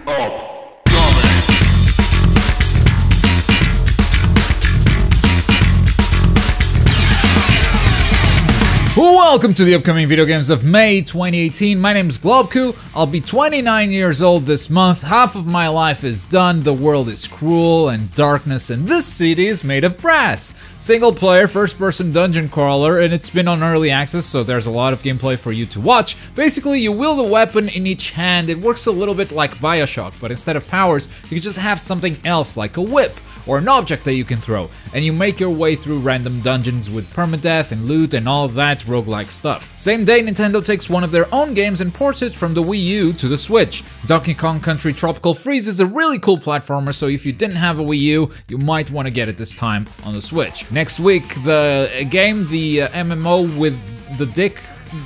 up, coming. Welcome to the upcoming video games of May 2018. My name is Globku. I'll be 29 years old this month. Half of my life is done. The world is cruel and darkness, and this CD is made of brass. Single player, first person dungeon crawler, and it's been on early access, so there's a lot of gameplay for you to watch. Basically, you wield a weapon in each hand. It works a little bit like Bioshock, but instead of powers, you can just have something else like a whip or an object that you can throw, and you make your way through random dungeons with permadeath and loot and all of that roguelike stuff. Same day, Nintendo takes one of their own games and ports it from the Wii U to the Switch. Donkey Kong Country Tropical Freeze is a really cool platformer, so if you didn't have a Wii U, you might want to get it this time on the Switch. Next week, the MMO with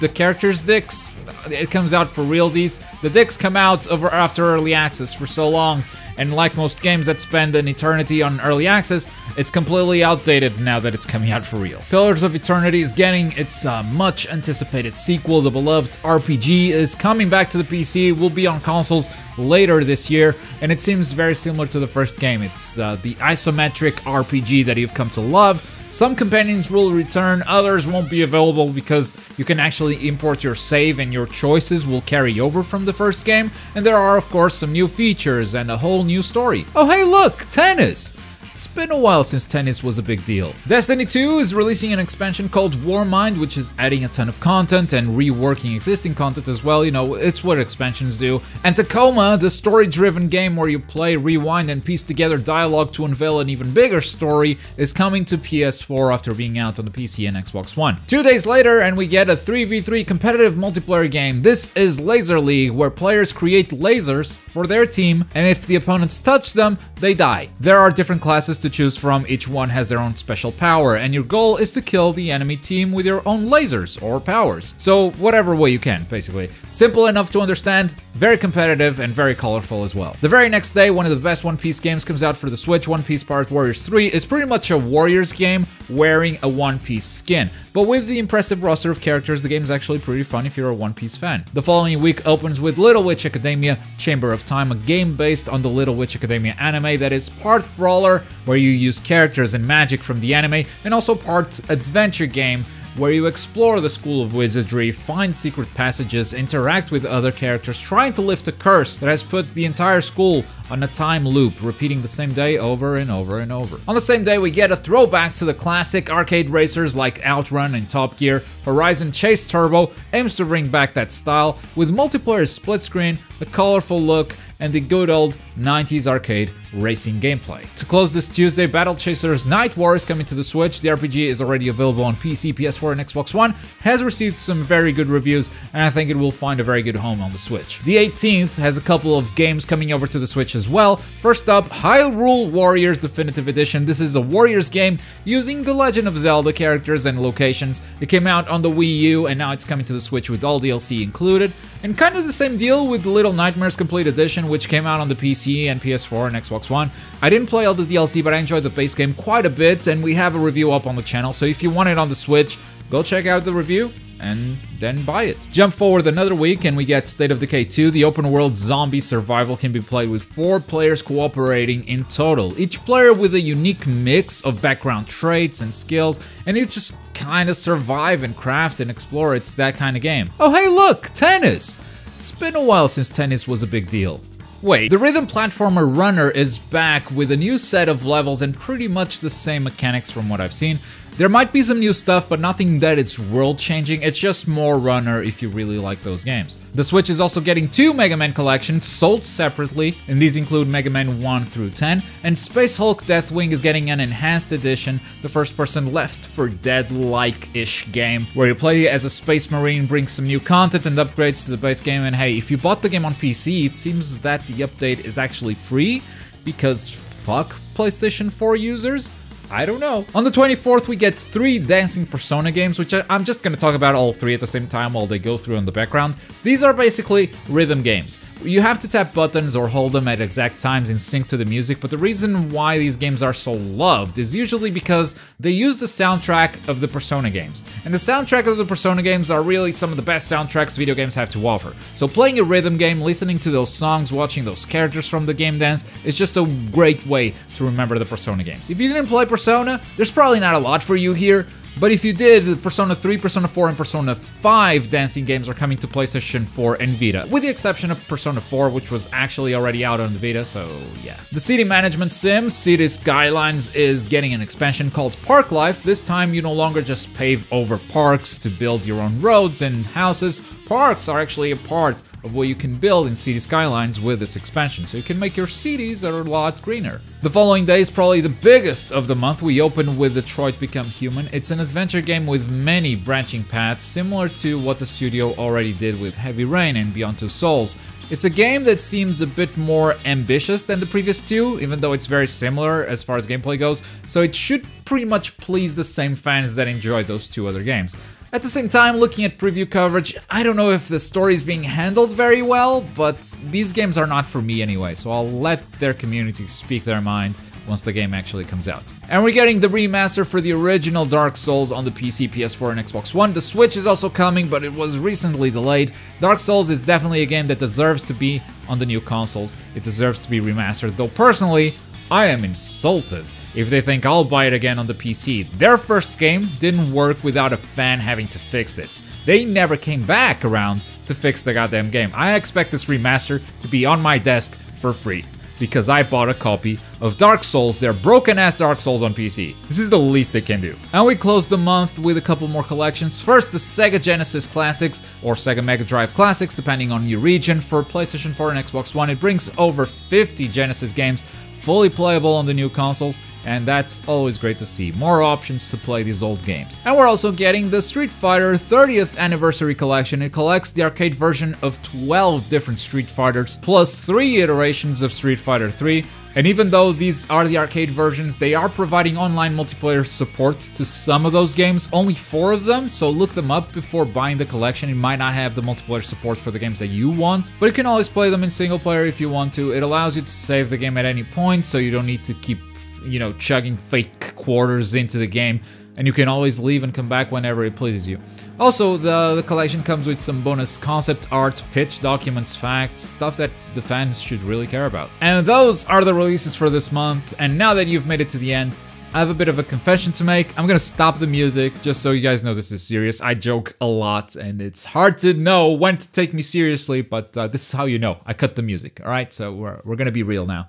the characters' dicks, it comes out for realsies. The dicks come out after early access for so long, and like most games that spend an eternity on early access, it's completely outdated now that it's coming out for real. Pillars of Eternity is getting its much anticipated sequel. The beloved RPG is coming back to the PC, will be on consoles later this year, and it seems very similar to the first game. It's the isometric RPG that you've come to love. Some companions will return, others won't be available because you can actually import your save and your choices will carry over from the first game, and there are of course some new features and a whole new story. Oh hey look, tennis! It's been a while since tennis was a big deal. Destiny 2 is releasing an expansion called Warmind, which is adding a ton of content and reworking existing content as well. You know, it's what expansions do. And Tacoma, the story-driven game where you play, rewind, and piece together dialogue to unveil an even bigger story, is coming to PS4 after being out on the PC and Xbox One. 2 days later, and we get a 3v3 competitive multiplayer game. This is Laser League, where players create lasers for their team, and if the opponents touch them, they die. There are different classes to choose from, each one has their own special power, and your goal is to kill the enemy team with your own lasers or powers. So whatever way you can, basically. Simple enough to understand, very competitive, and very colorful as well. The very next day, one of the best One Piece games comes out for the Switch. One Piece Pirate Warriors 3 is pretty much a Warriors game wearing a One Piece skin. But with the impressive roster of characters, the game is actually pretty fun if you're a One Piece fan. The following week opens with Little Witch Academia Chamber of Time, a game based on the Little Witch Academia anime that is part brawler, where you use characters and magic from the anime, and also part adventure game, where you explore the School of Wizardry, find secret passages, interact with other characters, trying to lift a curse that has put the entire school on a time loop, repeating the same day over and over and over. On the same day, we get a throwback to the classic arcade racers like Outrun and Top Gear. Horizon Chase Turbo aims to bring back that style with multiplayer split screen, a colorful look, and the good old 90s arcade racing gameplay. To close this Tuesday, Battle Chasers Night War is coming to the Switch. The RPG is already available on PC, PS4, and Xbox One, has received some very good reviews, and I think it will find a very good home on the Switch. The 18th has a couple of games coming over to the Switch as well. First up, Hyrule Warriors Definitive Edition. This is a Warriors game using the Legend of Zelda characters and locations. It came out on the Wii U, and now it's coming to the Switch with all DLC included. And kind of the same deal with the Little Nightmares Complete Edition, which came out on the PC and PS4 and Xbox One. I didn't play all the DLC, but I enjoyed the base game quite a bit, and we have a review up on the channel, so if you want it on the Switch, go check out the review and then buy it. Jump forward another week and we get State of Decay 2. The open world zombie survival can be played with 4 players cooperating in total, each player with a unique mix of background traits and skills, and you just kind of survive and craft and explore. It's that kind of game. Oh hey look, tennis! It's been a while since tennis was a big deal. Wait, the rhythm platformer Runner is back with a new set of levels and pretty much the same mechanics from what I've seen. There might be some new stuff, but nothing that is world-changing. It's just more Runner if you really like those games. The Switch is also getting 2 Mega Man collections sold separately, and these include Mega Man 1 through 10, and Space Hulk Deathwing is getting an enhanced edition, the first-person Left 4 Dead-like-ish game, where you play as a space marine, brings some new content and upgrades to the base game, and hey, if you bought the game on PC, it seems that the update is actually free, because fuck PlayStation 4 users? I don't know. On the 24th, we get 3 Dancing Persona games, which I'm just gonna talk about all 3 at the same time while they go through in the background. These are basically rhythm games. You have to tap buttons or hold them at exact times in sync to the music, but the reason why these games are so loved is usually because they use the soundtrack of the Persona games. And the soundtrack of the Persona games are really some of the best soundtracks video games have to offer. So playing a rhythm game, listening to those songs, watching those characters from the game dance is just a great way to remember the Persona games. If you didn't play Persona, there's probably not a lot for you here. But if you did, the Persona 3, Persona 4, and Persona 5 dancing games are coming to PlayStation 4 and Vita, with the exception of Persona 4, which was actually already out on the Vita, so yeah. The city management sim, City Skylines, is getting an expansion called Parklife. This time you no longer just pave over parks to build your own roads and houses. Parks are actually a part of what you can build in City Skylines with this expansion, so you can make your cities a lot greener. The following day is probably the biggest of the month. We open with Detroit Become Human. It's an adventure game with many branching paths, similar to what the studio already did with Heavy Rain and Beyond Two Souls. It's a game that seems a bit more ambitious than the previous two, even though it's very similar as far as gameplay goes, so it should pretty much please the same fans that enjoyed those two other games. At the same time, looking at preview coverage, I don't know if the story is being handled very well, but these games are not for me anyway, so I'll let their community speak their mind once the game actually comes out. And we're getting the remaster for the original Dark Souls on the PC, PS4, and Xbox One. The Switch is also coming, but it was recently delayed. Dark Souls is definitely a game that deserves to be on the new consoles. It deserves to be remastered, though personally, I am insulted if they think I'll buy it again on the PC. Their first game didn't work without a fan having to fix it. They never came back around to fix the goddamn game. I expect this remaster to be on my desk for free, because I bought a copy of Dark Souls, their broken-ass Dark Souls on PC. This is the least they can do. And we close the month with a couple more collections. First, the Sega Genesis Classics, or Sega Mega Drive Classics, depending on your region. For PlayStation 4 and Xbox One, it brings over 50 Genesis games fully playable on the new consoles, and that's always great to see. More options to play these old games. And we're also getting the Street Fighter 30th Anniversary Collection. It collects the arcade version of 12 different Street Fighters, plus 3 iterations of Street Fighter 3. And even though these are the arcade versions, they are providing online multiplayer support to some of those games, only 4 of them, so look them up before buying the collection. It might not have the multiplayer support for the games that you want, but you can always play them in single player if you want to. It allows you to save the game at any point, so you don't need to keep, you know, chugging fake quarters into the game, and you can always leave and come back whenever it pleases you. Also, the collection comes with some bonus concept art, pitch documents, facts, stuff that the fans should really care about. And those are the releases for this month, and now that you've made it to the end, I have a bit of a confession to make. I'm gonna stop the music, just so you guys know this is serious. I joke a lot, and it's hard to know when to take me seriously, but this is how you know. I cut the music, alright? So we're gonna be real now.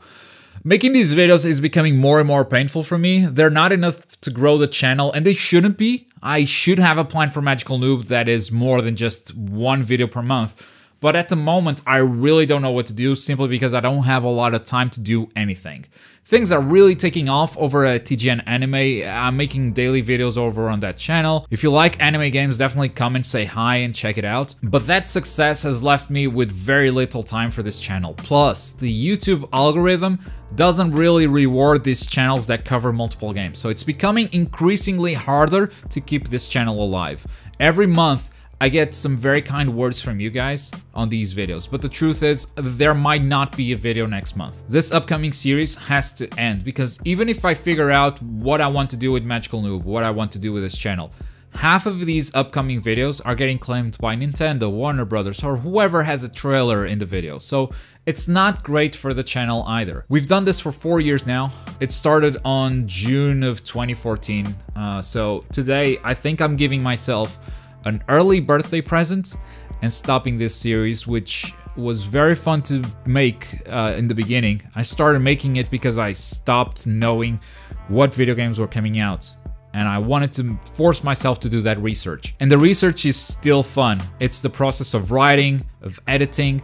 Making these videos is becoming more and more painful for me. They're not enough to grow the channel, and they shouldn't be. I should have a plan for Magical Noob that is more than just 1 video per month. But at the moment, I really don't know what to do, simply because I don't have a lot of time to do anything. Things are really taking off over at TGN Anime. I'm making daily videos over on that channel. If you like anime games, definitely come and say hi and check it out. But that success has left me with very little time for this channel. Plus, the YouTube algorithm doesn't really reward these channels that cover multiple games. So it's becoming increasingly harder to keep this channel alive. Every month, I get some very kind words from you guys on these videos, but the truth is, there might not be a video next month. This upcoming series has to end, because even if I figure out what I want to do with Magical Noob, what I want to do with this channel, half of these upcoming videos are getting claimed by Nintendo, Warner Brothers, or whoever has a trailer in the video, so it's not great for the channel either. We've done this for 4 years now. It started on June of 2014, so today I think I'm giving myself an early birthday present and stopping this series, which was very fun to make in the beginning. I started making it because I stopped knowing what video games were coming out, and I wanted to force myself to do that research. And the research is still fun. It's the process of writing, of editing,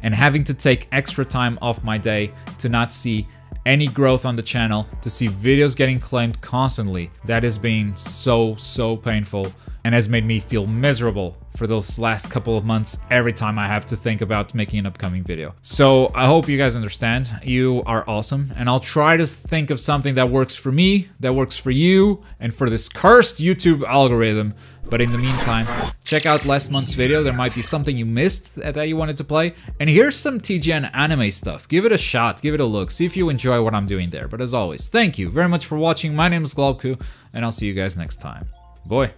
and having to take extra time off my day to not see any growth on the channel, to see videos getting claimed constantly. That has been so painful and has made me feel miserable for those last couple of months every time I have to think about making an upcoming video. So I hope you guys understand. You are awesome, and I'll try to think of something that works for me, that works for you, and for this cursed YouTube algorithm. But in the meantime, check out last month's video. There might be something you missed that you wanted to play. And here's some TGN anime stuff. Give it a shot, give it a look, see if you enjoy what I'm doing there. But as always, thank you very much for watching. My name is Globku, and I'll see you guys next time. Boy.